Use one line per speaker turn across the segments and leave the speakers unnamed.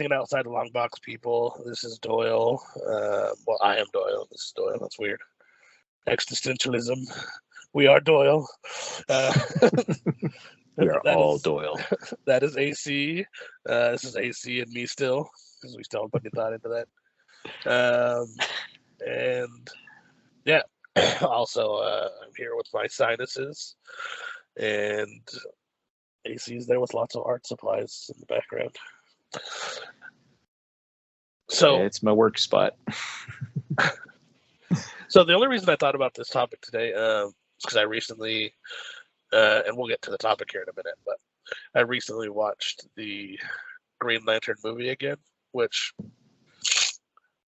anything outside the long box people. This is Doyle. Well, I am Doyle. This is Doyle. That's weird. Existentialism. We are Doyle.
We are all Doyle.
That is AC. This is AC and me still, because we still haven't put any thought into that. And yeah, also I'm here with my sinuses, and AC's there with lots of art supplies in the background. So
it's my work spot.
So the only reason I thought about this topic today is because I recently, and we'll get to the topic here in a minute, but I recently watched the Green Lantern movie again, which,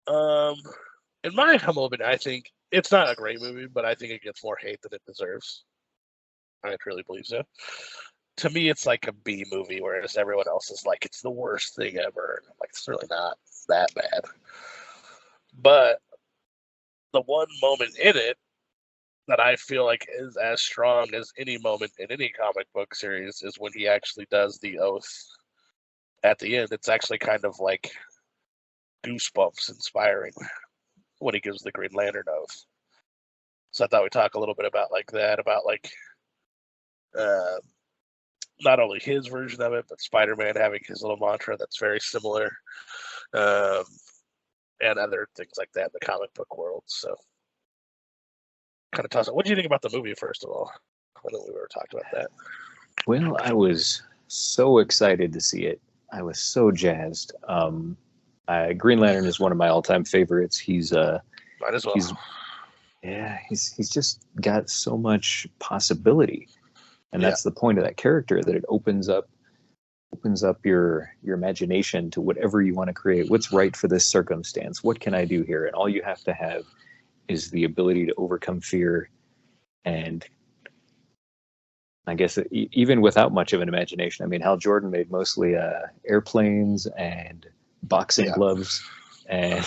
in my humble opinion, I think it's not a great movie, but I think it gets more hate than it deserves. I truly believe so. To me, it's like a B movie, whereas everyone else is like, it's the worst thing ever. And I'm like, it's really not that bad. But the one moment in it that I feel like is as strong as any moment in any comic book series is when he actually does the oath at the end. It's actually kind of like goosebumps inspiring when he gives the Green Lantern oath. So I thought we'd talk a little bit about like that, about like not only his version of it, but Spider-Man having his little mantra that's very similar, and other things like that in the comic book world. So kind of toss it. What do you think about the movie, first of all? I know we were talking about that.
Well, I was so excited to see it. I was so jazzed. Green Lantern is one of my all-time favorites. He's
might as well.
He's just got so much possibility, and that's the point of that character, that it opens up your imagination to whatever you want to create. What's right for this circumstance? What can I do here? And all you have to have is the ability to overcome fear. And I guess even without much of an imagination, I mean, Hal Jordan made mostly airplanes and boxing gloves and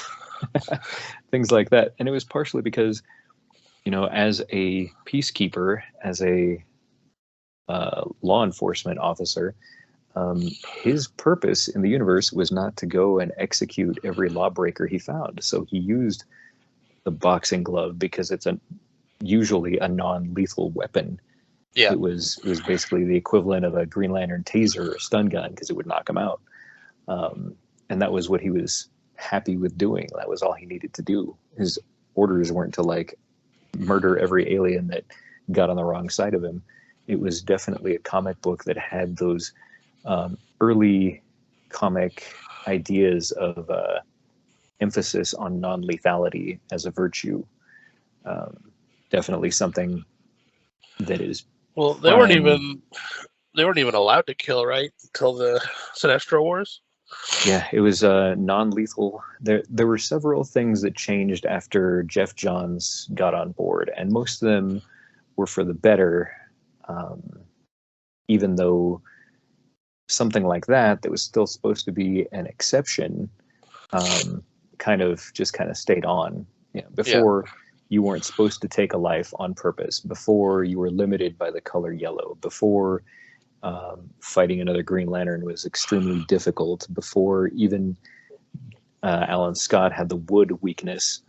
things like that. And it was partially because, as a peacekeeper, as a law enforcement officer, his purpose in the universe was not to go and execute every lawbreaker he found. So he used the boxing glove because it's usually a non-lethal weapon. Yeah. It was basically the equivalent of a Green Lantern taser or stun gun, because it would knock him out. And that was what he was happy with doing. That was all he needed to do. His orders weren't to like murder every alien that got on the wrong side of him. It was definitely a comic book that had those early comic ideas of emphasis on non-lethality as a virtue. Definitely something that is.
Well, they weren't even allowed to kill, right, until the Sinestro Wars.
Yeah, it was non-lethal. There were several things that changed after Jeff Johns got on board, and most of them were for the better. Even though something like that was still supposed to be an exception, kind of stayed on. Before, you weren't supposed to take a life on purpose. Before, you were limited by the color yellow. Before, fighting another Green Lantern was extremely difficult. Before, even Alan Scott had the wood weakness,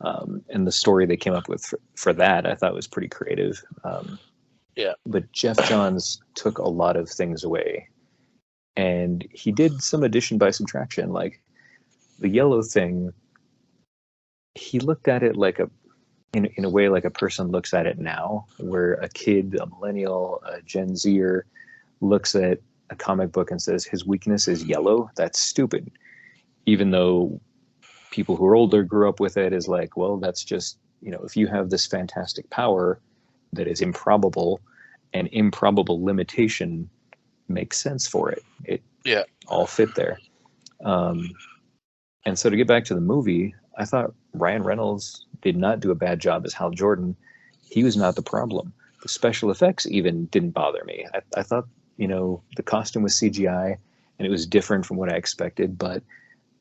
and the story they came up with for that, I thought was pretty creative. But Jeff Johns took a lot of things away, and he did some addition by subtraction. Like the yellow thing, he looked at it like in a way like a person looks at it now, where a kid, a millennial, a Gen Zer looks at a comic book and says his weakness is yellow. That's stupid. Even though people who are older grew up with it, is like, well, that's just, if you have this fantastic power that is improbable, and improbable limitation makes sense for it. It all fit there. And so to get back to the movie, I thought Ryan Reynolds did not do a bad job as Hal Jordan. He was not the problem. The special effects even didn't bother me. I thought, the costume was CGI, and it was different from what I expected, but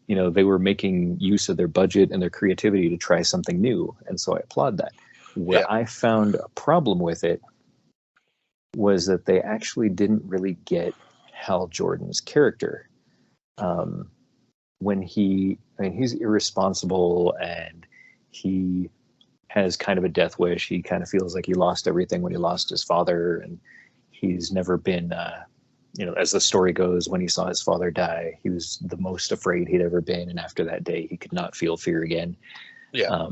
they were making use of their budget and their creativity to try something new. And so I applaud that. Where I found a problem with it was that they actually didn't really get Hal Jordan's character. when he's irresponsible and he has kind of a death wish. He kind of feels like he lost everything when he lost his father, and he's never been, as the story goes, when he saw his father die, he was the most afraid he'd ever been, and after that day, he could not feel fear again.
Yeah.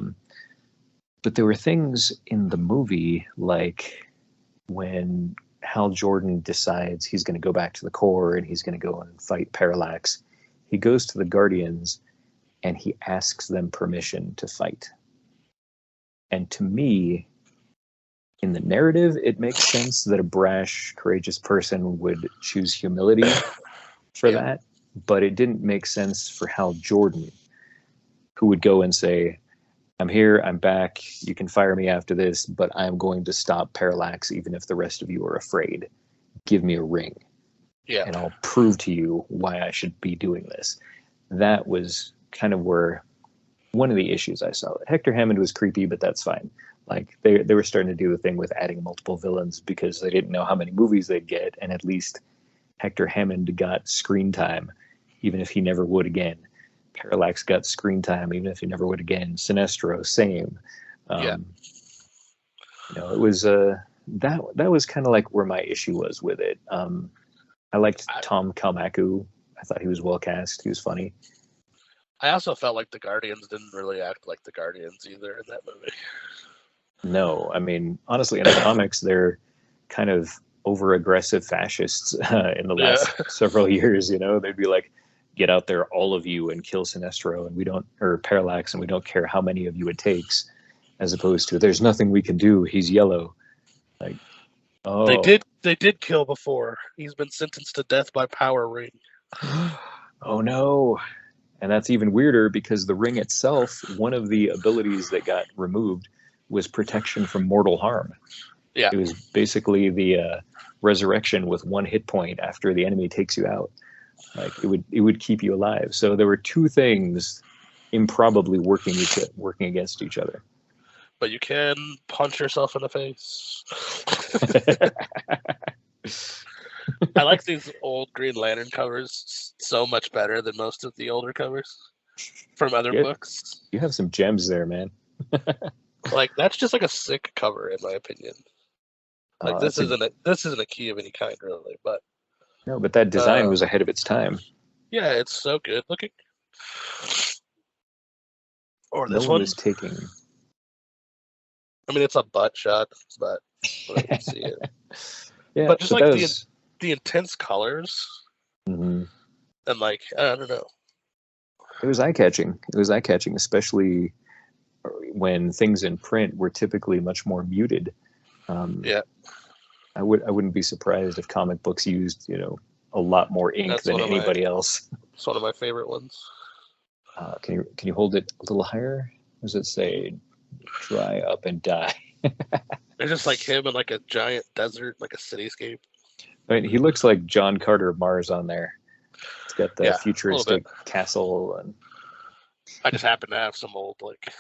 But there were things in the movie, like when Hal Jordan decides he's going to go back to the Corps and he's going to go and fight Parallax. He goes to the Guardians and he asks them permission to fight. And to me, in the narrative, it makes sense that a brash, courageous person would choose humility for that. But it didn't make sense for Hal Jordan, who would go and say, I'm here, I'm back, you can fire me after this, but I'm going to stop Parallax even if the rest of you are afraid. Give me a ring.
Yeah.
And I'll prove to you why I should be doing this. That was kind of where one of the issues I saw. Hector Hammond was creepy, but that's fine. Like they were starting to do the thing with adding multiple villains because they didn't know how many movies they'd get, and at least Hector Hammond got screen time, even if he never would again. Parallax got screen time, even if he never would again. Sinestro, same. It was that was kind of like where my issue was with it. I liked Tom Kalmaku. I thought he was well cast. He was funny.
I also felt like the Guardians didn't really act like the Guardians either in that movie.
No, I mean, honestly, in the comics, they're kind of over-aggressive fascists in the last several years. They'd be like, get out there, all of you, and kill Sinestro, or Parallax, and we don't care how many of you it takes, as opposed to, there's nothing we can do, he's yellow. Like, oh.
They did kill before. He's been sentenced to death by power ring.
Oh no. And that's even weirder because the ring itself, one of the abilities that got removed was protection from mortal harm.
Yeah.
It was basically the resurrection with one hit point after the enemy takes you out. Like it would keep you alive. So there were two things improbably working against each other.
But you can punch yourself in the face. I like these old Green Lantern covers so much better than most of the older covers from other books.
You have some gems there, man.
Like that's just like a sick cover in my opinion. Like this isn't a key of any kind really, but
no, but that design was ahead of its time.
Yeah, it's so good looking. Or this
one is taking.
I mean, it's a butt shot, but I can see it.
Yeah,
but just like the intense colors,
and
like I don't know.
It was eye catching. Especially when things in print were typically much more muted. I wouldn't be surprised if comic books used a lot more ink than anybody else.
It's one of my favorite ones.
Can you hold it a little higher? Does it say "dry up and die"?
It's just like him in like a giant desert, like a cityscape.
I mean, he looks like John Carter of Mars on there. It's got the futuristic castle, and
I just happen to have some old like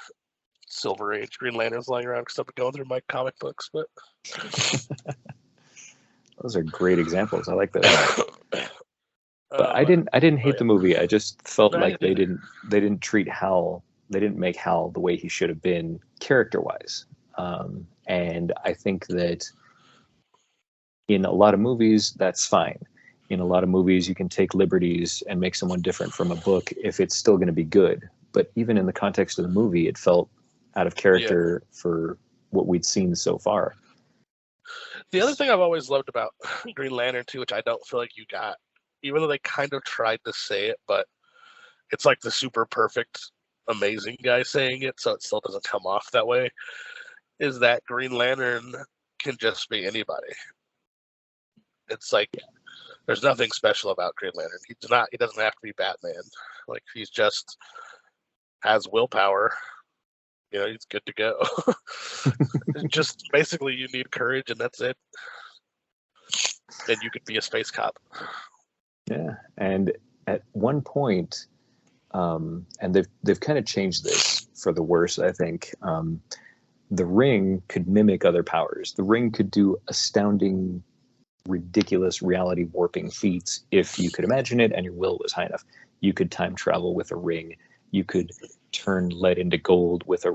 Silver Age Green Lanterns lying around because I've been going through my comic books. But
those are great examples. I like those. But I didn't hate the movie. I just felt like they didn't treat Hal. They didn't make Hal the way he should have been character-wise. And I think that in a lot of movies, that's fine. In a lot of movies, you can take liberties and make someone different from a book if it's still going to be good. But even in the context of the movie, it felt out of character for what we'd seen so far.
The other thing I've always loved about Green Lantern 2, which I don't feel like you got, even though they kind of tried to say it, but it's like the super perfect, amazing guy saying it, so it still doesn't come off that way, is that Green Lantern can just be anybody. It's like there's nothing special about Green Lantern. He doesn't have to be Batman. Like he's just has willpower. He's good to go. Just basically you need courage and that's it. And you could be a space cop.
Yeah. And at one point, and they've kind of changed this for the worse, I think. The ring could mimic other powers. The ring could do astounding, ridiculous reality warping feats if you could imagine it and your will was high enough. you could time travel with a ring. You could turn lead into gold with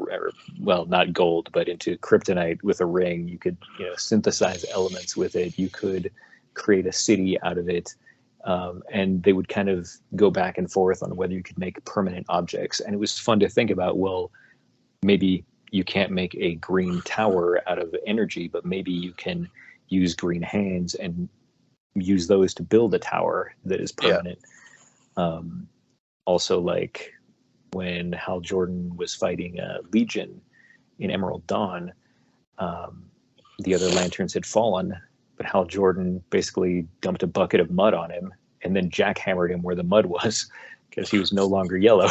well, not gold, but into kryptonite with a ring. You could, synthesize elements with it. You could create a city out of it. And they would kind of go back and forth on whether you could make permanent objects. And it was fun to think about, well, maybe you can't make a green tower out of energy, but maybe you can use green hands and use those to build a tower that is permanent. Also, like when Hal Jordan was fighting Legion in Emerald Dawn, the other lanterns had fallen, but Hal Jordan basically dumped a bucket of mud on him and then jackhammered him where the mud was because he was no longer yellow.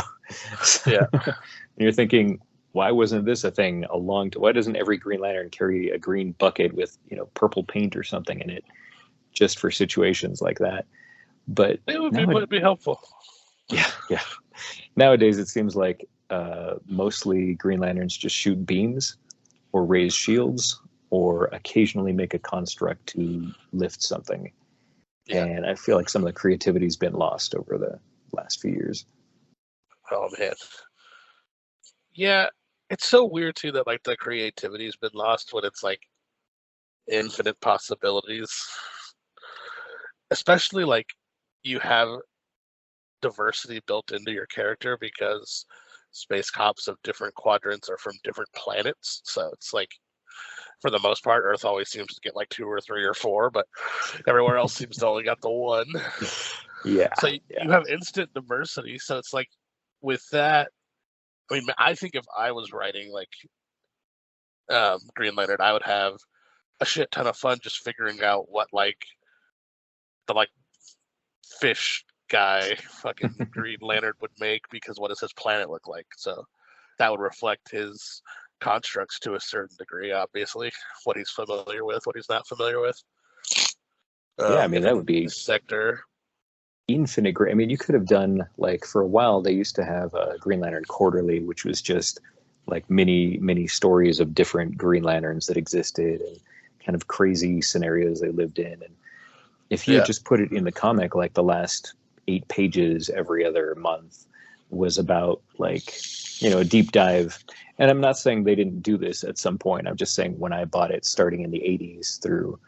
Yeah.
And you're thinking, why wasn't this a thing why doesn't every Green Lantern carry a green bucket with, purple paint or something in it just for situations like that? But
it would be helpful.
Yeah. Nowadays, it seems like mostly Green Lanterns just shoot beams or raise shields or occasionally make a construct to lift something. Yeah. And I feel like some of the creativity's been lost over the last few years.
Oh, man. Yeah, it's so weird, too, that, like, the creativity's been lost when it's, like, infinite possibilities. Especially, like, you have diversity built into your character because space cops of different quadrants are from different planets. So it's like, for the most part, Earth always seems to get like 2 or 3 or 4, but everywhere else seems to only got the 1.
Yeah.
So you have instant diversity. So it's like, with that, I mean, I think if I was writing like Green Lantern, I would have a shit ton of fun just figuring out what like the like fish guy fucking Green Lantern would make, because what does his planet look like? So that would reflect his constructs to a certain degree, obviously, what he's familiar with, what he's not familiar with.
I mean, that would be
sector
infinite. I mean, you could have done, like, for a while they used to have a Green Lantern Quarterly, which was just like mini stories of different Green Lanterns that existed and kind of crazy scenarios they lived in. And if you had just put it in the comic, like the last 8 pages every other month was about, like, a deep dive. And I'm not saying they didn't do this at some point. I'm just saying when I bought it starting in the 80s through,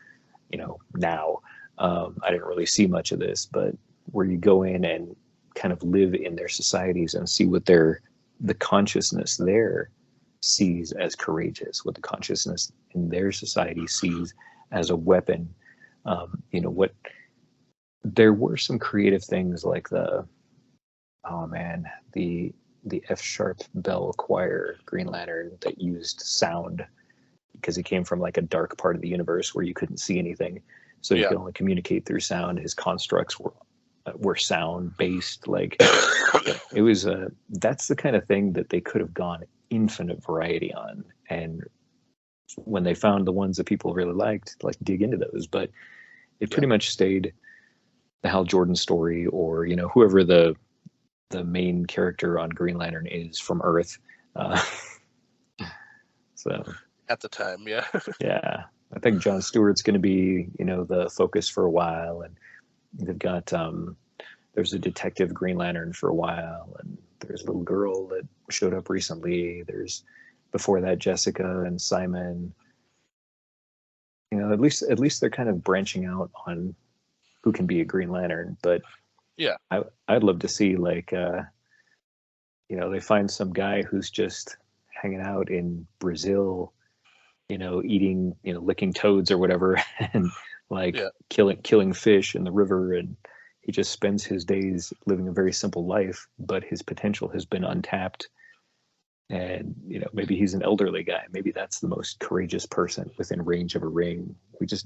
now, I didn't really see much of this, but where you go in and kind of live in their societies and see what the consciousness there sees as courageous, what the consciousness in their society sees as a weapon. There were some creative things like the F sharp bell choir Green Lantern that used sound, because he came from like a dark part of the universe where you couldn't see anything, so you could only communicate through sound. His constructs were sound based. Like, it was that's the kind of thing that they could have gone infinite variety on, and when they found the ones that people really liked, like, dig into those. But it pretty much stayed the Hal Jordan story, or whoever the main character on Green Lantern is from Earth. So
at the time,
yeah, I think John Stewart's going to be the focus for a while, and they've got there's a detective Green Lantern for a while, and there's a little girl that showed up recently. There's, before that, Jessica and Simon. At least they're kind of branching out on who can be a Green Lantern. But
yeah,
I'd love to see, like, they find some guy who's just hanging out in Brazil, eating, licking toads or whatever, and like killing fish in the river, and he just spends his days living a very simple life, but his potential has been untapped. And maybe he's an elderly guy. Maybe that's the most courageous person within range of a ring.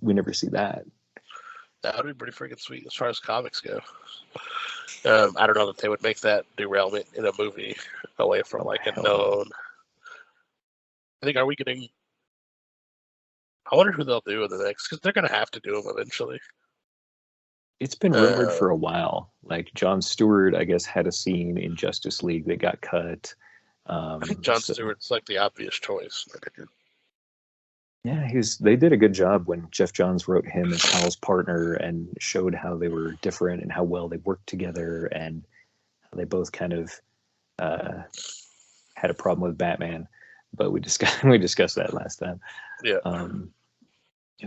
We never see that.
That would be pretty freaking sweet as far as comics go. I don't know that they would make that derailment in a movie away from like a known. I think, are we getting? I wonder who they'll do in the next, because they're going to have to do them eventually.
It's been rumored for a while. Like, Jon Stewart, I guess, had a scene in Justice League that got cut.
I think Jon Stewart's like the obvious choice.
Yeah, they did a good job when Jeff Johns wrote him as Hal's partner and showed how they were different and how well they worked together. And They both kind of had a problem with Batman, but we discussed that last time.
Yeah.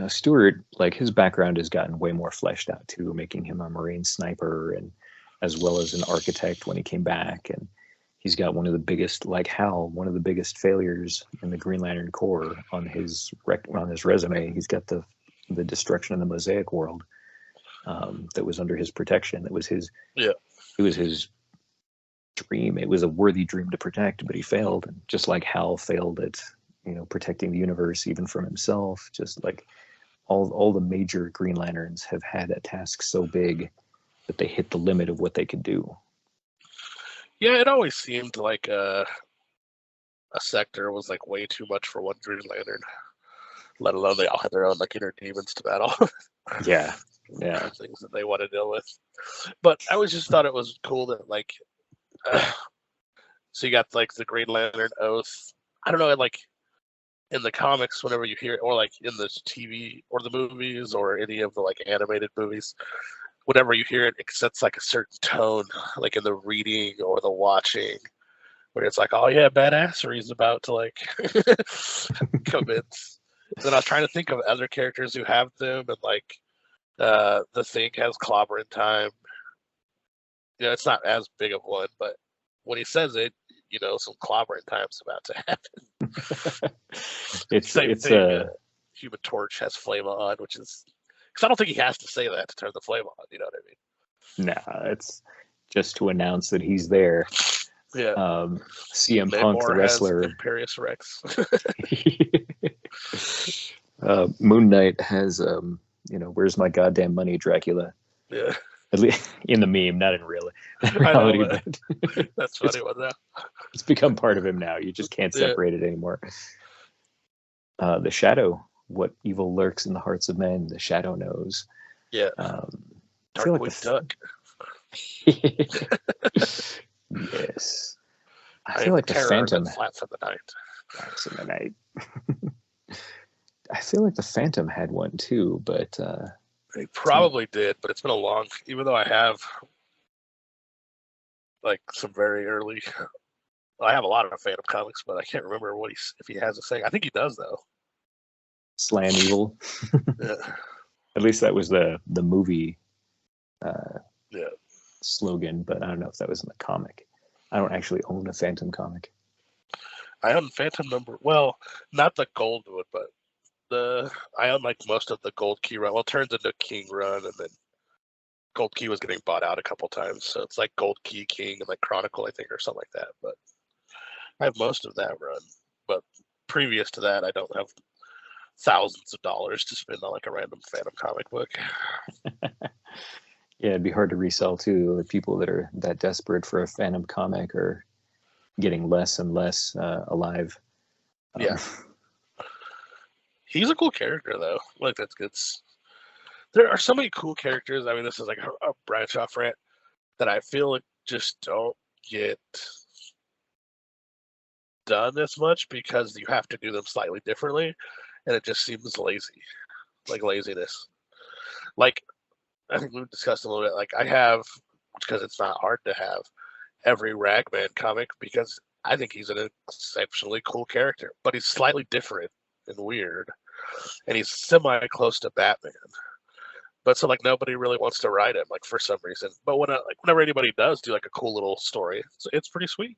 Stewart, like his background has gotten way more fleshed out too, making him a Marine sniper and as well as an architect when he came back. And he's got one of the biggest, like Hal, one of the biggest failures in the Green Lantern Corps on his resume. He's got the destruction of the Mosaic world that was under his protection. That was his.
Yeah.
It was his dream. It was a worthy dream to protect, but he failed. And just like Hal failed at protecting the universe even from himself, just like all the major Green Lanterns have had a task so big that they hit the limit of what they could do.
Yeah, it always seemed like a sector was like way too much for one Green Lantern, let alone they all had their own like inner demons to battle.
Yeah.
Things that they want to deal with. But I always just thought it was cool that like, so you got like the Green Lantern oath. I don't know, like in the comics, whenever you hear it, or like in the TV or the movies or any of the like animated movies, whenever you hear it, it sets like a certain tone, like in the reading or the watching, where it's like, oh yeah, badassery is about to like commence. Then I was trying to think of other characters who have them, and like the Thing has clobbering time. It's not as big of one, but when he says it, some clobbering time's about to happen. Same thing. Human Torch has flame on, which is because I don't think he has to say that to turn the flame on. You know what I
mean? Nah, it's just to announce that he's there.
Yeah.
CM Punk, the wrestler.
Imperious Rex.
Moon Knight has, where's my goddamn money, Dracula?
Yeah.
At least in the meme, not in reality.
But that's funny one now.
It's become part of him now. You just can't separate it anymore. The Shadow, what evil lurks in the hearts of men, the Shadow knows.
Yeah. Darkwing Duck.
Yes. I feel like the Phantom.
Flats in the night.
Flats in the night. I feel like the Phantom had one too, but.
He probably did, but it's been a long. Even though I have like some very early. I have a lot of Phantom comics, but I can't remember if he has a saying. I think he does though.
Slam evil.
Yeah.
At least that was the movie.
Yeah.
Slogan, but I don't know if that was in the comic. I don't actually own a Phantom comic.
I own Phantom well, not the gold one, but I own like most of the Gold Key run. Well, it turns into King run, and then Gold Key was getting bought out a couple times, so it's like Gold Key King and like Chronicle, I think, or something like that. But I have most of that run. But previous to that, I don't have thousands of dollars to spend on like a random Phantom comic book.
Yeah, it'd be hard to resell too. The people that are that desperate for a Phantom comic are getting less and less alive.
Yeah. He's a cool character though. Like that's good. There are so many cool characters. I mean, this is like a branch off rant that I feel like just don't get done as much because you have to do them slightly differently, and it just seems lazy, like laziness. Like I think we've discussed a little bit. Like I have, because it's not hard to have every Ragman comic because I think he's an exceptionally cool character, but he's slightly different and weird, and he's semi close to Batman. But so like nobody really wants to write him like for some reason. But whenever anybody does do like a cool little story, it's pretty sweet.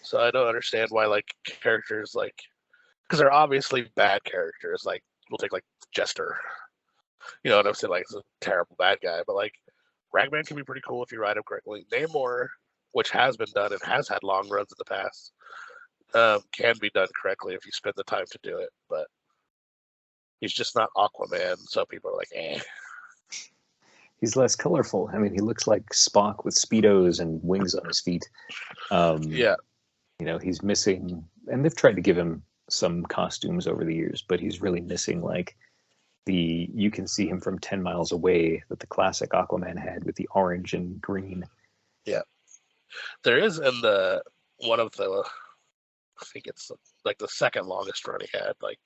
So I don't understand why like characters like because they're obviously bad characters. Like we'll take like Jester. You know what I'm saying? Like it's a terrible bad guy, but like Ragman can be pretty cool if you write him correctly. Namor, which has been done and has had long runs in the past, can be done correctly if you spend the time to do it. But he's just not Aquaman, so people are like, eh.
He's less colorful. I mean, he looks like Spock with Speedos and wings on his feet.
Yeah.
He's missing, and they've tried to give him some costumes over the years, but he's really missing like you can see him from 10 miles away that the classic Aquaman had with the orange and green.
Yeah. There is in one of the, I think it's like the second longest run he had, like,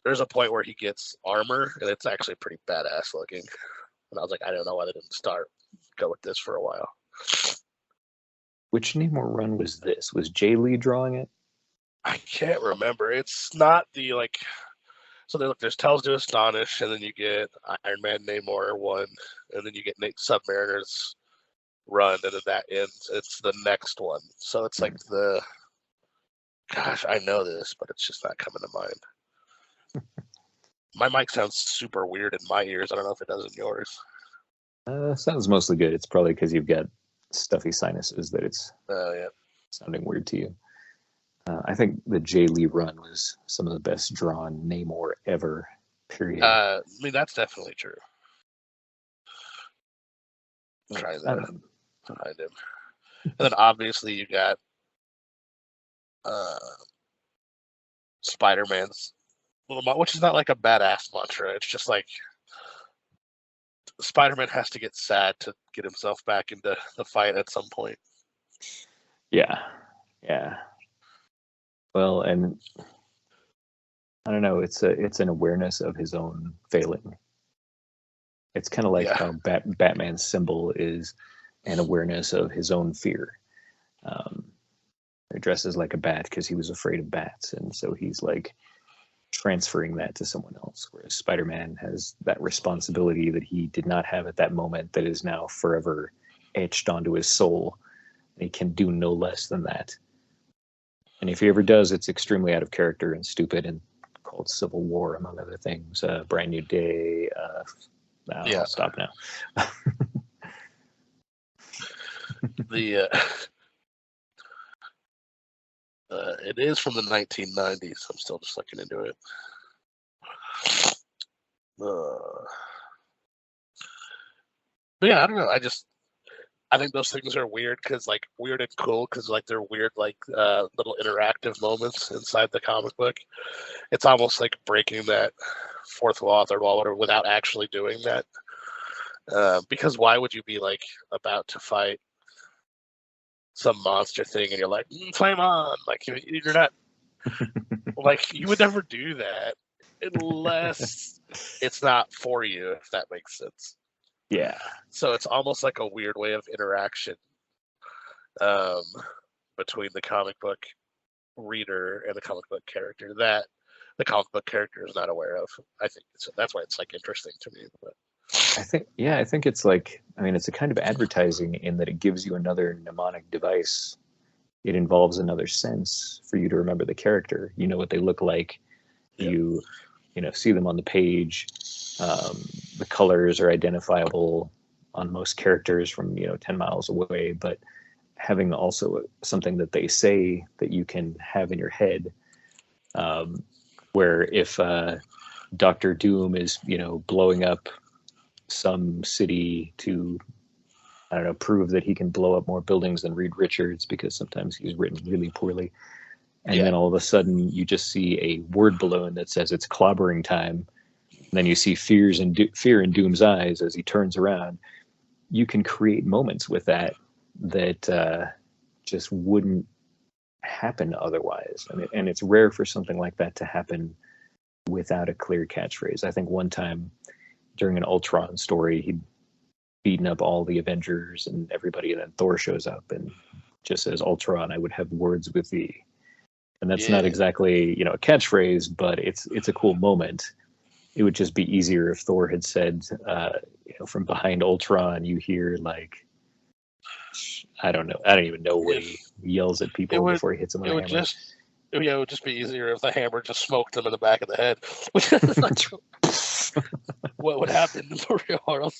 there's a point where he gets armor, and it's actually pretty badass looking. And I was like, I don't know why they didn't go with this for a while.
Which Namor run was this? Was Jay Lee drawing it?
I can't remember. It's not the like. So there's Tells to Astonish, and then you get Iron Man Namor 1, and then you get Nate Submariner's run, and then that ends. It's the next one. So it's like the. Gosh, I know this, but it's just not coming to mind. My mic sounds super weird in my ears. I don't know if it does in yours.
Sounds mostly good. It's probably because you've got stuffy sinuses that it's sounding weird to you. I think the Jay Lee run was some of the best drawn Namor ever, period.
I mean, that's definitely true. I'm trying to find him. And then obviously you got Spider-Man's little, which is not like a badass mantra. It's just like Spider-Man has to get sad to get himself back into the fight at some point.
Yeah. Well, and I don't know. It's an awareness of his own failing. It's kind of like how Batman's symbol is an awareness of his own fear. He dresses like a bat because he was afraid of bats, and so he's like transferring that to someone else. Whereas Spider-Man has that responsibility that he did not have at that moment that is now forever etched onto his soul. And he can do no less than that. And if he ever does, it's extremely out of character and stupid and called Civil War, among other things. Brand New Day. I'll stop now.
It is from the 1990s. I'm still just looking into it. But yeah, I don't know. I think those things are weird because like weird and cool because like they're weird like little interactive moments inside the comic book. It's almost like breaking that fourth wall, third wall, whatever, without actually doing that. Because why would you be like about to fight some monster thing and you're like, flame on? Like you're not like you would never do that unless it's not for you, if that makes sense.
Yeah.
So it's almost like a weird way of interaction between the comic book reader and the comic book character that the comic book character is not aware of. I think that's why it's like interesting to me. But
I think it's like, I mean, it's a kind of advertising in that it gives you another mnemonic device. It involves another sense for you to remember the character. You know what they look like. Yeah. You see them on the page. The colors are identifiable on most characters from 10 miles away, but having also something that they say that you can have in your head, where if Dr. Doom is blowing up some city to, I don't know, prove that he can blow up more buildings than Reed Richards because sometimes he's written really poorly. And then all of a sudden you just see a word balloon that says it's clobbering time. And then you see fear in Doom's eyes as he turns around. You can create moments with that just wouldn't happen otherwise. And it's rare for something like that to happen without a clear catchphrase. I think one time during an Ultron story, he'd beaten up all the Avengers and everybody, and then Thor shows up and just says, Ultron, I would have words with thee. And that's not exactly, a catchphrase, but it's a cool moment. It would just be easier if Thor had said, from behind Ultron, you hear like, I don't know. I don't even know what he yells at people before he hits them with a hammer.
It would just be easier if the hammer just smoked them in the back of the head. Which is not true. What would happen in the real world?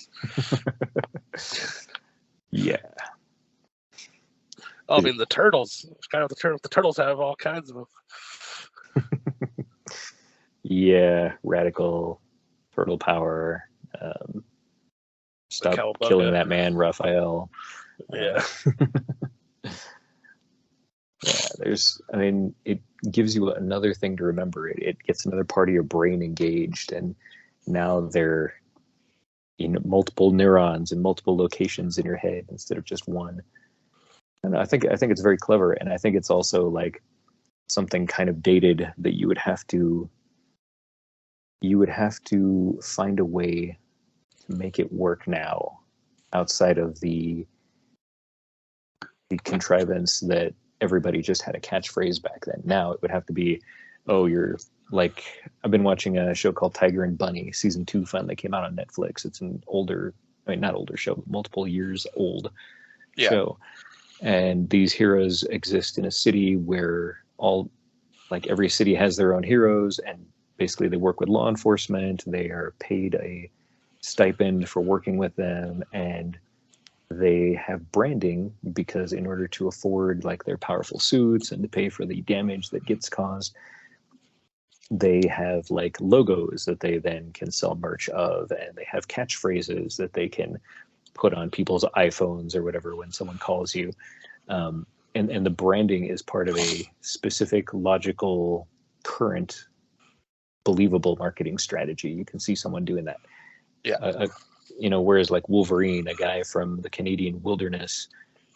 Yeah.
I mean, the turtles. The turtles have all kinds of them.
Yeah, radical turtle power. Stop killing that man, Raphael.
Yeah.
It gives you another thing to remember. It gets another part of your brain engaged, and now they're multiple neurons in multiple locations in your head instead of just one. And I think it's very clever, and I think it's also like something kind of dated that you would have to find a way make it work now outside of the contrivance that everybody just had a catchphrase back then. Now it would have to be, oh, you're like, I've been watching a show called Tiger and Bunny. Season 2 finally came out on Netflix. It's an older, I mean, not older show, but multiple years old show. And these heroes exist in a city where every city has their own heroes, and basically they work with law enforcement. They are paid a stipend for working with them, and they have branding because in order to afford like their powerful suits and to pay for the damage that gets caused, they have like logos that they then can sell merch of, and they have catchphrases that they can put on people's iPhones or whatever when someone calls you. And the branding is part of a specific, logical, current, believable marketing strategy. You can see someone doing that. Whereas like Wolverine, a guy from the Canadian wilderness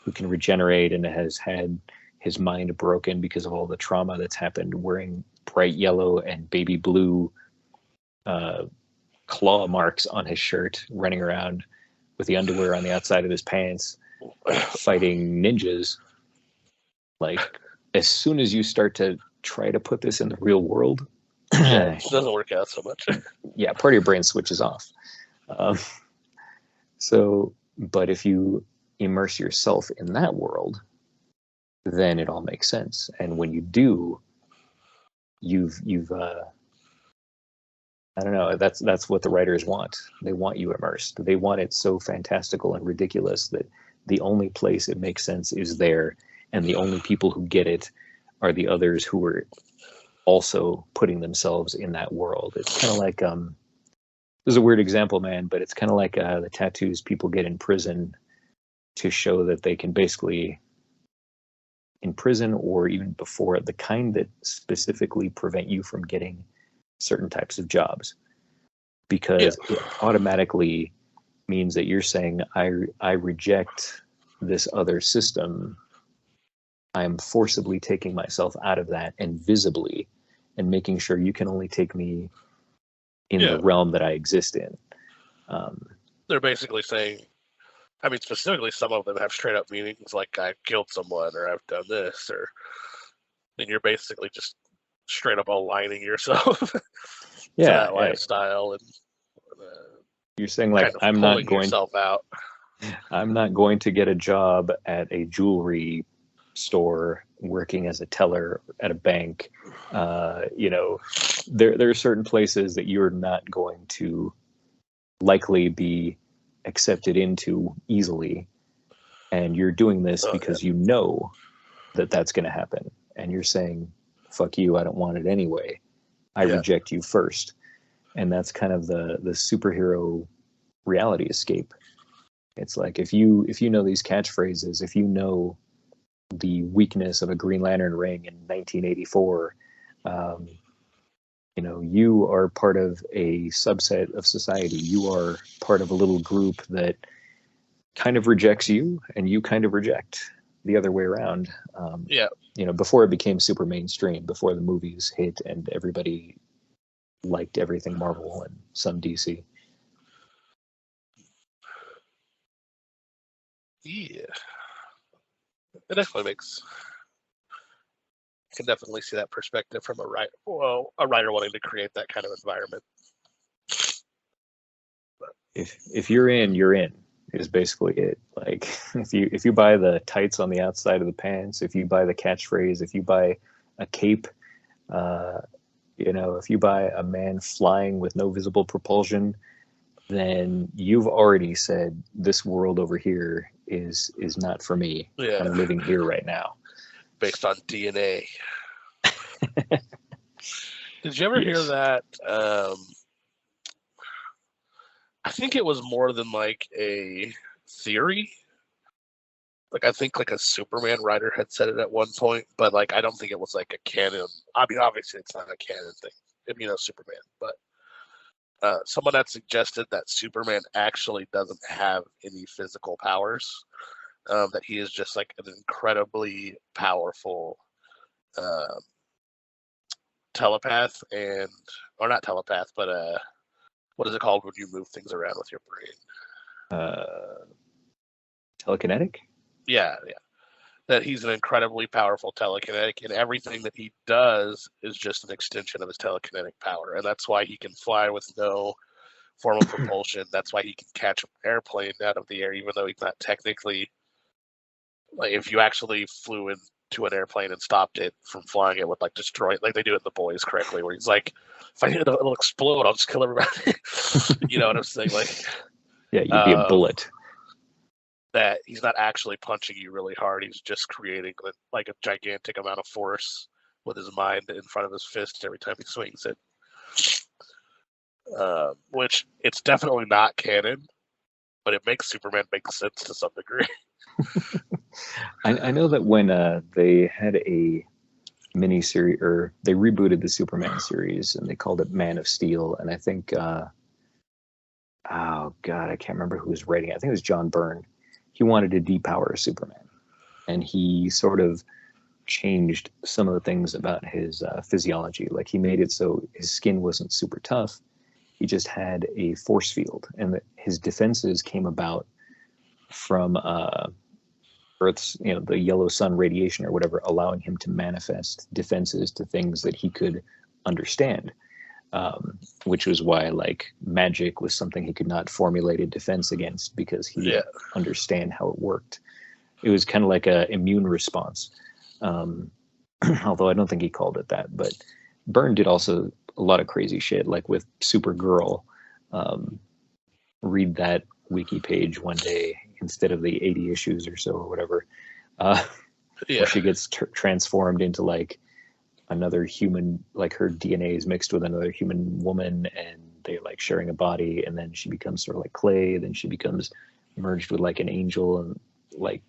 who can regenerate and has had his mind broken because of all the trauma that's happened, wearing bright yellow and baby blue claw marks on his shirt, running around with the underwear on the outside of his pants, fighting ninjas. Like, as soon as you start to try to put this in the real world,
it doesn't work out so much.
Yeah, part of your brain switches off. But if you immerse yourself in that world, then it all makes sense. And when you do, you've I don't know, that's what the writers want. They want you immersed. They want it so fantastical and ridiculous that the only place it makes sense is there, and the only people who get it are the others who are also putting themselves in that world. It's kind of like this is a weird example, man, but it's kind of like the tattoos people get in prison to show that they can basically, in prison or even before, the kind that specifically prevent you from getting certain types of jobs, because it automatically means that you're saying, I reject this other system. I'm forcibly taking myself out of that, and visibly, and making sure you can only take me in the realm that I exist in.
They're basically saying, I mean, specifically, some of them have straight up meanings like I killed someone or I've done this, and you're basically just straight up aligning yourself to that lifestyle, and
you're saying like, I'm not going
yourself out.
I'm not going to get a job at a jewelry store working as a teller at a bank. There are certain places that you're not going to likely be accepted into easily, and you're doing this because you know that that's going to happen, and you're saying, fuck you, I don't want it anyway. I reject you first. And that's kind of the superhero reality escape. It's like, if you know these catchphrases, if you know the weakness of a Green Lantern ring in 1984, you are part of a subset of society. You are part of a little group that kind of rejects you, and you kind of reject the other way around. Before it became super mainstream, before the movies hit and everybody liked everything Marvel and some DC.
Yeah, it definitely can definitely see that perspective from a writer wanting to create that kind of environment.
If you're in, you're in, is basically it. Like, if you buy the tights on the outside of the pants, if you buy the catchphrase, if you buy a cape, if you buy a man flying with no visible propulsion, then you've already said, this world over here is not for me. I'm living here right now.
Based on DNA. Did you ever hear that? I think it was more than like a theory. Like, I think like a Superman writer had said it at one point, but like, I don't think it was like a canon. I mean, obviously it's not a canon thing if you know Superman, but someone had suggested that Superman actually doesn't have any physical powers, that he is just like an incredibly powerful telepath, or not telepath, but What is it called when you move things around with your brain?
Uh, telekinetic?
Yeah, yeah. That he's an incredibly powerful telekinetic, and everything that he does is just an extension of his telekinetic power, and that's why he can fly with no form of propulsion. That's why he can catch an airplane out of the air, even though he's not technically, like, if you actually flew into an airplane and stopped it from flying, it would like destroy it, like they do it in The Boys correctly, where he's like, if I hit it, it'll explode. I'll just kill everybody. You know what I'm saying? Like,
Yeah, you'd be a bullet.
that he's not actually punching you really hard. He's just creating like a gigantic amount of force with his mind in front of his fist every time he swings it. Which it's definitely not canon, but it makes Superman make sense to some degree.
I know that when they had a miniseries, or they rebooted the Superman series, and they called it Man of Steel, and I think, oh God, I can't remember who was writing it. I think it was John Byrne. He wanted to depower Superman, and he sort of changed some of the things about his physiology. Like, he made it so his skin wasn't super tough. He just had a force field, and his defenses came about from Earth's, the yellow sun radiation or whatever, allowing him to manifest defenses to things that he could understand. Which was why, like, magic was something he could not formulate a defense against, because he didn't understand how it worked. It was kind of like a immune response. Although I don't think he called it that. But Byrne did also a lot of crazy shit, like with Supergirl. Read that wiki page one day instead of the 80 issues or so or whatever, where she gets transformed into like another human, like her DNA is mixed with another human woman, and they're like sharing a body, and then she becomes sort of like clay, then she becomes merged with like an angel and like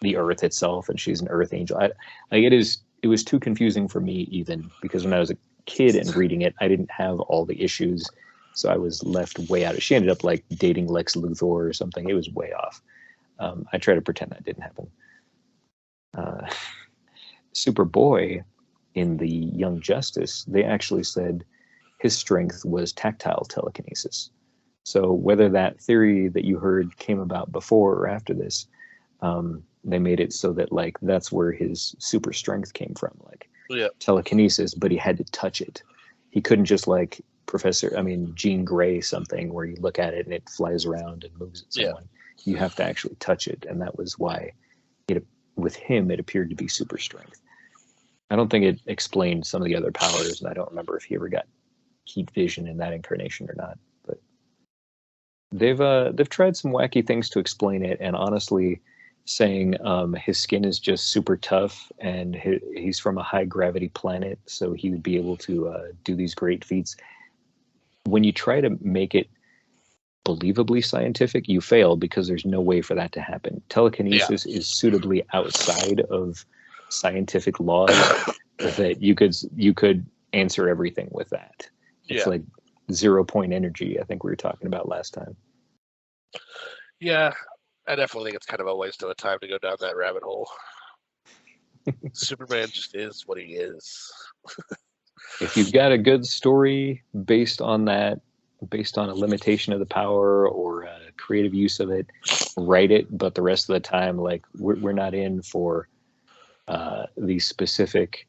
the earth itself, and she's an earth angel. It was too confusing for me, even because when I was a kid and reading it, I didn't have all the issues, so I was left way out. She ended up like dating Lex Luthor or something. It was way off. I try to pretend that didn't happen. Superboy, in the Young Justice, they actually said his strength was tactile telekinesis. So whether that theory that you heard came about before or after this, they made it so that like that's where his super strength came from, like telekinesis, but he had to touch it. He couldn't just like Jean Grey something where you look at it and it flies around and moves at someone. You have to actually touch it, and that was why with him it appeared to be super strength. I don't think it explained some of the other powers, and I don't remember if he ever got heat vision in that incarnation or not. But they've tried some wacky things to explain it, and honestly, saying his skin is just super tough and he's from a high gravity planet, so he would be able to do these great feats. When you try to make it believably scientific, you fail, because there's no way for that to happen. Telekinesis is suitably outside of scientific laws that you could answer everything with that. It's like 0 point energy, I think we were talking about last time.
Yeah, I definitely think it's kind of a waste of a time to go down that rabbit hole. Superman just is what he is.
If you've got a good story based on a limitation of the power or a creative use of it, write it. But the rest of the time, like, we're not in for the specific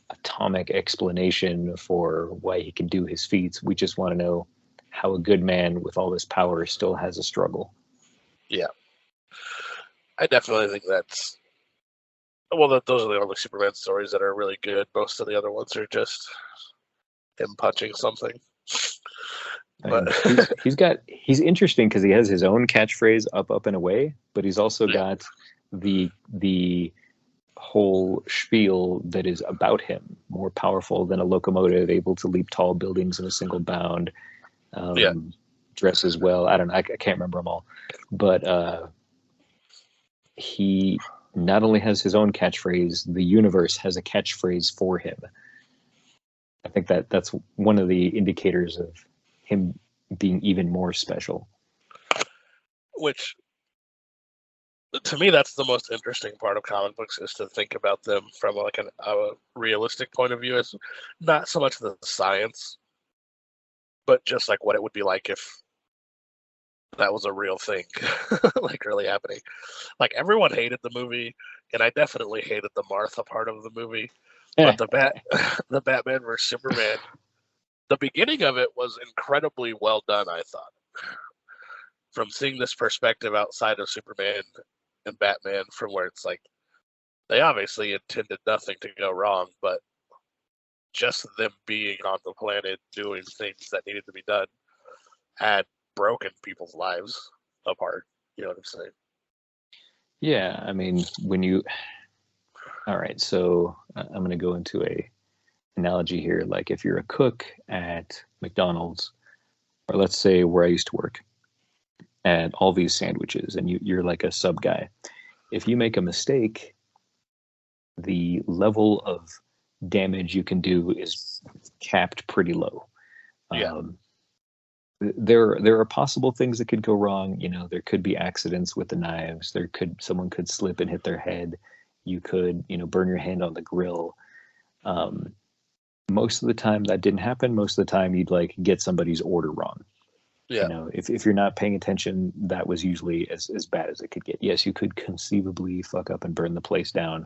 atomic explanation for why he can do his feats. We just want to know how a good man with all this power still has a struggle.
Yeah. I definitely think those are the only Superman stories that are really good. Most of the other ones are just him punching something. But
he's interesting because he has his own catchphrase, up and away, but he's also got the whole spiel that is about him: more powerful than a locomotive, able to leap tall buildings in a single bound, dresses well. I don't know, I can't remember them all, but he not only has his own catchphrase, the universe has a catchphrase for him. I think that's one of the indicators of him being even more special.
Which, to me, that's the most interesting part of comic books, is to think about them from like a realistic point of view. It's not so much the science but just like what it would be like if that was a real thing, like really happening. Like everyone hated the movie, and I definitely hated the Martha part of the movie. But the Batman vs Superman, the beginning of it was incredibly well done. I thought, from seeing this perspective outside of Superman and Batman, from where it's like they obviously intended nothing to go wrong, but just them being on the planet doing things that needed to be done had broken people's lives apart. You know what I'm saying?
Yeah, I mean, all right, so I'm going to go into a analogy here. Like if you're a cook at McDonald's, or let's say where I used to work, at all these sandwiches, and you're like a sub guy. If you make a mistake, the level of damage you can do is capped pretty low.
Yeah.
There are possible things that could go wrong. You know, there could be accidents with the knives. Someone could slip and hit their head. You could, burn your hand on the grill. Most of the time that didn't happen. Most of the time you'd like get somebody's order wrong.
Yeah.
If you're not paying attention, that was usually as bad as it could get. Yes, you could conceivably fuck up and burn the place down,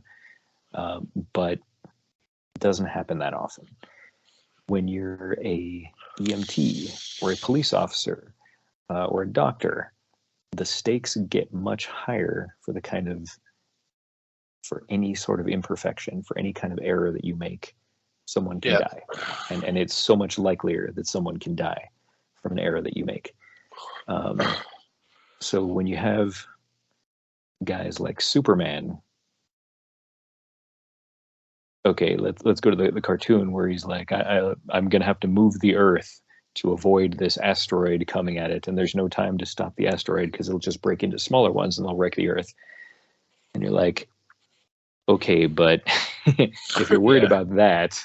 but it doesn't happen that often. When you're a EMT or a police officer or a doctor, the stakes get much higher for any sort of imperfection, for any kind of error that you make, someone can die. And it's so much likelier that someone can die from an error that you make. So when you have guys like Superman, okay, let's go to the cartoon where he's like, I'm gonna have to move the Earth to avoid this asteroid coming at it, and there's no time to stop the asteroid because it'll just break into smaller ones and they'll wreck the Earth. And you're like, okay, but if you're worried about that,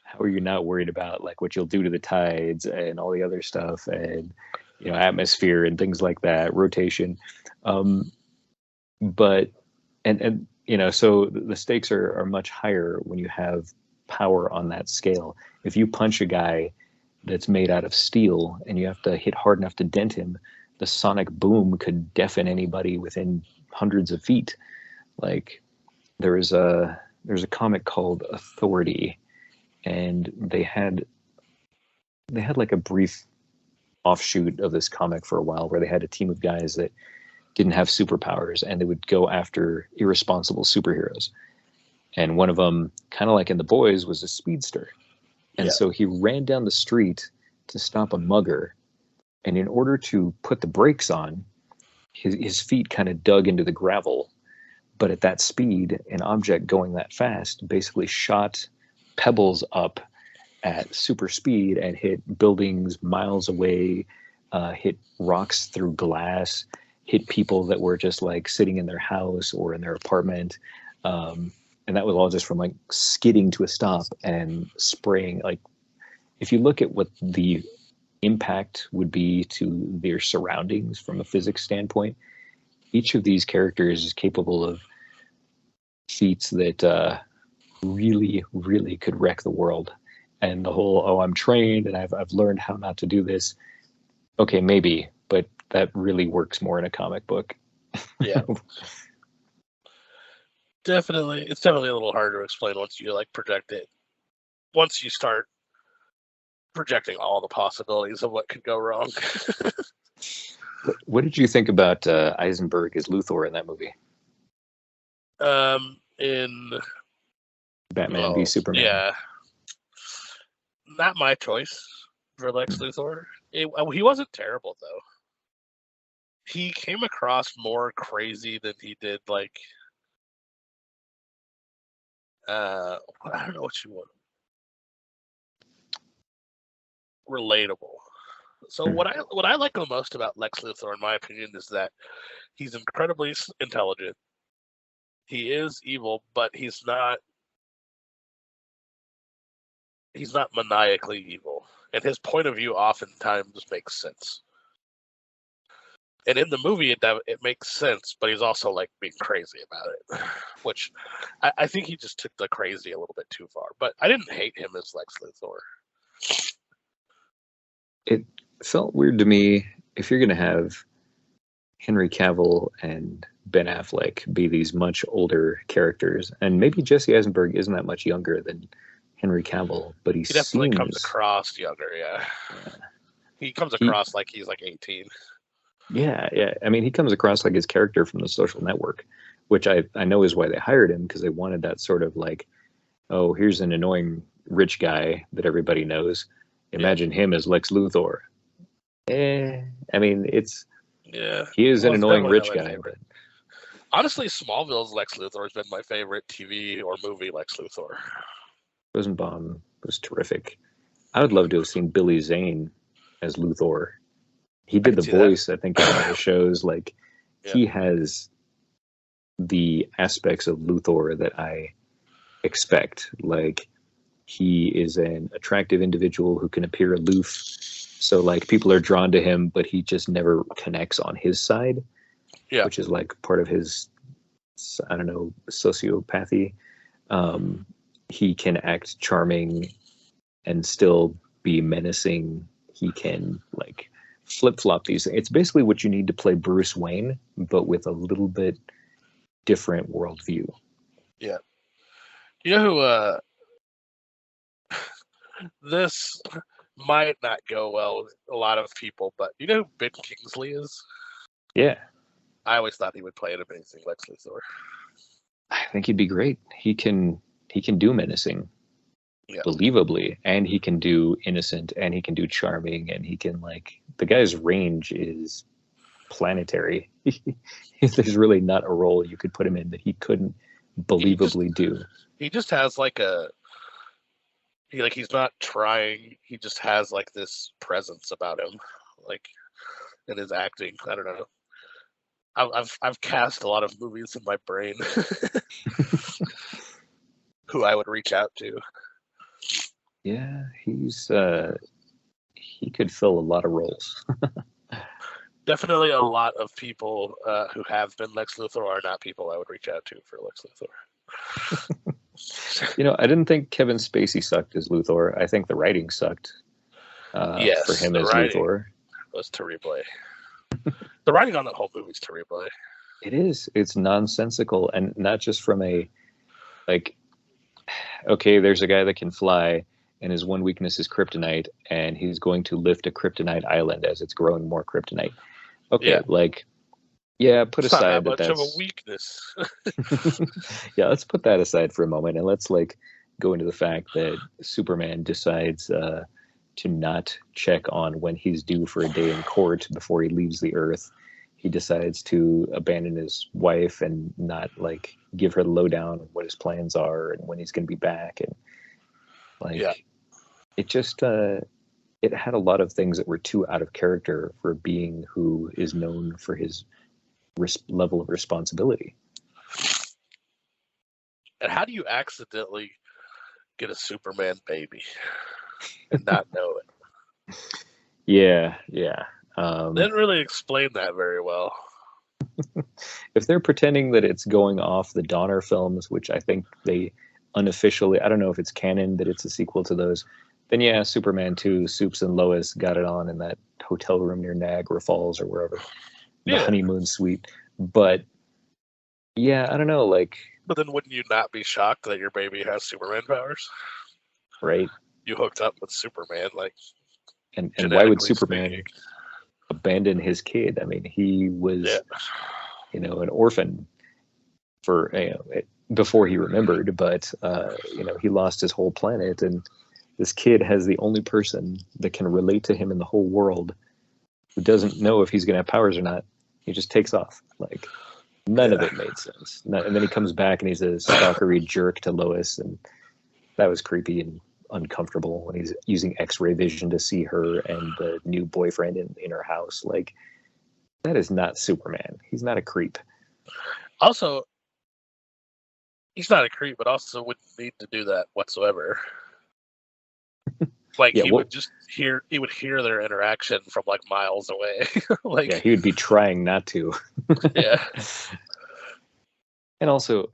how are you not worried about like what you'll do to the tides and all the other stuff and atmosphere and things like that, rotation? But so the stakes are much higher when you have power on that scale. If you punch a guy that's made out of steel and you have to hit hard enough to dent him, the sonic boom could deafen anybody within hundreds of feet. Like there's a comic called Authority, and they had like a brief offshoot of this comic for a while where they had a team of guys that didn't have superpowers and they would go after irresponsible superheroes. And one of them, kind of like in The Boys, was a speedster. And so he ran down the street to stop a mugger. And in order to put the brakes on, his feet kind of dug into the gravel. But at that speed, an object going that fast basically shot pebbles up at super speed and hit buildings miles away, hit rocks through glass, hit people that were just like sitting in their house or in their apartment. And that was all just from like skidding to a stop and spraying. Like if you look at what the impact would be to their surroundings from a physics standpoint, each of these characters is capable of feats that really, really could wreck the world. And the whole, I'm trained and I've learned how not to do this. Okay, maybe, but that really works more in a comic book.
Yeah. Definitely. It's definitely a little harder to explain once you like project it. Once you start projecting all the possibilities of what could go wrong.
What did you think about Eisenberg as Luthor in that movie?
In
Batman v Superman.
Yeah. Not my choice for Lex Luthor. He wasn't terrible though. He came across more crazy than he did like I don't know what you want. Relatable. So what I like the most about Lex Luthor, in my opinion, is that he's incredibly intelligent. He is evil, but he's not maniacally evil, and his point of view oftentimes makes sense. And in the movie, it makes sense, but he's also like being crazy about it, which I think he just took the crazy a little bit too far. But I didn't hate him as Lex Luthor.
it felt weird to me if you're going to have Henry Cavill and Ben Affleck be these much older characters, and maybe Jesse Eisenberg isn't that much younger than Henry Cavill, but he
He definitely comes
seems,
across younger. Yeah,
yeah,
he comes
he,
across like he's like 18.
yeah. I mean, he comes across like his character from The Social Network, which I know is why they hired him, because they wanted that sort of like, oh, here's an annoying rich guy that everybody knows.
Yeah,
Imagine him as Lex Luthor. I mean,
yeah.
he is an
Well, it's
annoying
definitely not
rich
my
guy, but
favorite. Honestly, Smallville's Lex Luthor has been my favorite TV or movie Lex Luthor.
Rosenbaum was terrific. I would love to have seen Billy Zane as Luthor. He
I
did
can
the
see that.
voice, I think, in one of the shows. Like,
Yeah,
he has the aspects of Luthor that I expect. Like, he is an attractive individual who can appear aloof. So, like, people are drawn to him, but he just never connects on his side,
yeah.
which is like part of his, I don't know, sociopathy. Um, he can act charming and still be menacing. He can like flip flop these. It's basically what you need to play Bruce Wayne, but with a little bit different worldview.
Yeah. You know who this might not go well with a lot of people, but you know who Ben Kingsley is?
Yeah,
I always thought he would play an amazing Lex Luthor.
I think he'd be great. He can do menacing
Yeah.
believably, and he can do innocent, and he can do charming, and he can like the guy's range is planetary. There's really not a role you could put him in that he couldn't
He just
believably do.
he just has like he's not trying. He just has like this presence about him, like in his acting. I don't know. I've cast a lot of movies in my brain who I would reach out to.
Yeah, he could fill a lot of roles.
Definitely a lot of people who have been Lex Luthor are not people I would reach out to for Lex Luthor.
You know, I didn't think Kevin Spacey sucked as Luthor. I think the writing sucked for
Yes,
him
the
as
writing
Luthor.
was terrible. The writing on that whole movie is terrible.
It is. It's nonsensical, and not just from a like, okay, there's a guy that can fly, and his one weakness is kryptonite, and he's going to lift a kryptonite island as it's growing more kryptonite. Okay,
Yeah,
like, yeah, put
it's not that
aside that
much of a
that's
weakness.
yeah, let's put that aside for a moment, and let's like go into the fact that Superman decides to not check on when he's due for a day in court before he leaves the Earth. He decides to abandon his wife and not like give her the lowdown on what his plans are and when he's going to be back, and
Yeah,
like it just it had a lot of things that were too out of character for a being who is known for his level of responsibility.
and how do you accidentally get a Superman baby and not know it?
Yeah.
They didn't really explain that very well.
If they're pretending that it's going off the Donner films, which I think they unofficially, I don't know if it's canon that it's a sequel to those, then yeah, Superman 2, Supes and Lois got it on in that hotel room near Niagara Falls or wherever, the
Yeah,
honeymoon suite. But yeah, I don't know, like,
but then wouldn't you not be shocked that your baby has Superman powers?
right?
You hooked up with Superman, like
And why would
genetically
Superman
speaking.
abandon his kid? I mean, he
Yeah,
was, an orphan for, before he remembered, but, he lost his whole planet, and this kid has the only person that can relate to him in the whole world who doesn't know if he's going to have powers or not. He just takes off. Like, none of
yeah.
it made sense. And then he comes back and he's a stalkery jerk to Lois, and that was creepy and uncomfortable when he's using X-ray vision to see her and the new boyfriend in her house. Like, that is not Superman. He's not a creep.
Also, he's not a creep, but also wouldn't need to do that whatsoever. Like
Yeah, well,
he would hear their interaction from like miles away.
yeah,
Like,
he would be trying not to.
yeah,
And also,